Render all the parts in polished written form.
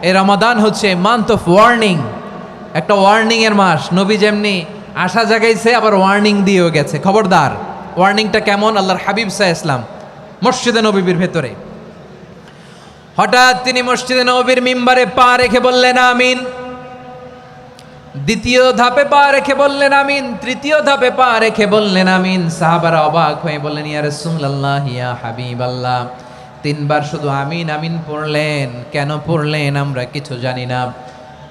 এই রমাদান হচ্ছে month of warning, একটা ওয়ার্নিং এর মাস। নবী যেমনি আশা জাগাইছে আবার ওয়ার্নিং দিয়েও গেছে, খবরদার। ওয়ার্নিংটা কেমন? আল্লাহর হাবিব সাল্লাল্লাহু আলাইহি ওয়াসাল্লাম মসজিদে নববীর ভেতরে হঠাৎ তিনি মসজিদে নববীর মিম্বারে পা রেখে বললেন আমিন। দ্বিতীয় ধাপে পা রেখে বললেন আমিন, তৃতীয় ধাপে পা রেখে বললেন আমিন। সাহাবারা অবাক হয়ে বললেন, ইয়া রাসূলুল্লাহ, ইয়া হাবিবাল্লাহ, তিনবার শুধু আমিন আমিন পড়লেন, কেন পড়লেন আমরা কিছু জানি না,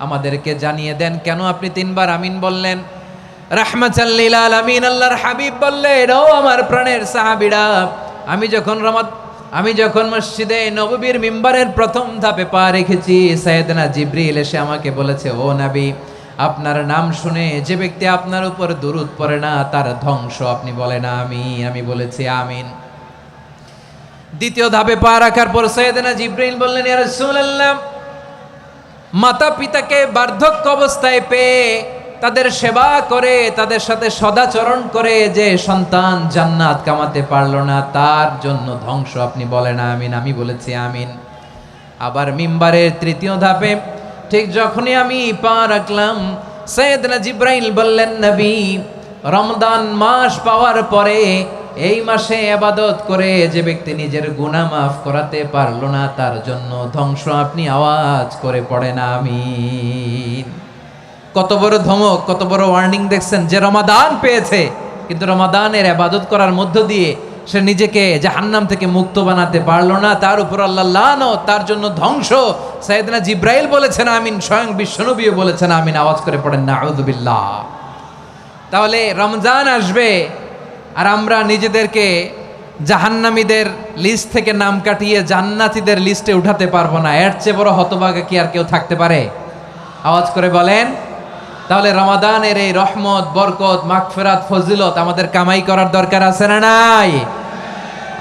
আমাদেরকে জানিয়ে দেন কেন আপনি তিনবার আমিন বললেন। রাহমাতাল লিল আলামিন আল্লাহর হাবিব বললেন, ও আমার প্রাণের সাহাবীরা, আমি যখন মসজিদে নববীর মিম্বারের প্রথম ধাপে পা রেখেছি, সাইয়েদনা জিবরিল এসে আমাকে বলেছে, ও নবী, আপনার নাম শুনে যে ব্যক্তি আপনার উপর দুরূদ পড়ে না তার ধ্বংস। আপনি বলেন আমি বলেছি আমিন। দ্বিতীয় ধাপে পা রাখার পর সাইয়েদনা জিবরিল বললেন, ইয়া রাসূলুল্লাহ, মাতা পিতাকে বার্ধক্য অবস্থায় পেয়ে তাদের সেবা করে, তাদের সাথে সদাচরণ করে যে সন্তান জান্নাত কামাতে পারলো না তার জন্য ধ্বংস। আপনি বলেন আমিন। আমি বলেছি আমিন। আবার মিম্বারের তৃতীয় ধাপে ঠিক যখনই আমি পা রাখলাম, সাইয়েদনা জিবরাইল বললেন, নবী, রমজান মাস পাওয়ার পরে এই মাসে ইবাদত করে যে ব্যক্তি নিজের গুনাহ মাফ করাতে পারলো না তার জন্য ধ্বংস। আপনি আওয়াজ করে পড়েন আমিন। কত বড় ধমক, কত বড় ওয়ার্নিং দেখছেন। যে রমাদান পেয়েছে কিন্তু রমাদানের ইবাদত করার মধ্য দিয়ে সে নিজেকে জাহান্নাম থেকে মুক্ত বানাতে পারলো না, তার উপর আল্লাহ লানত, তার জন্য ধ্বংস। সাইয়েদনা জিবরাইল বলেছেন আমিন, স্বয়ং বিশ্বনবীও বলেছেন আমিন। আওয়াজ করে পড়েন নাউযুবিল্লাহ। তাহলে রমজান আসবে আর আমরা নিজেদেরকে জাহান্নামীদের লিস্ট থেকে নাম কাটিয়ে জান্নাতীদের লিস্টে উঠাতে পারবো না। এর চেয়ে বড় হতভাগা কি আর কেউ থাকতে পারে? আওয়াজ করে বলেন। তাহলে রমাদানের এই রহমত, বরকত, মাগফিরাত, ফজিলত আমাদের কামাই করার দরকার আছে না নাই?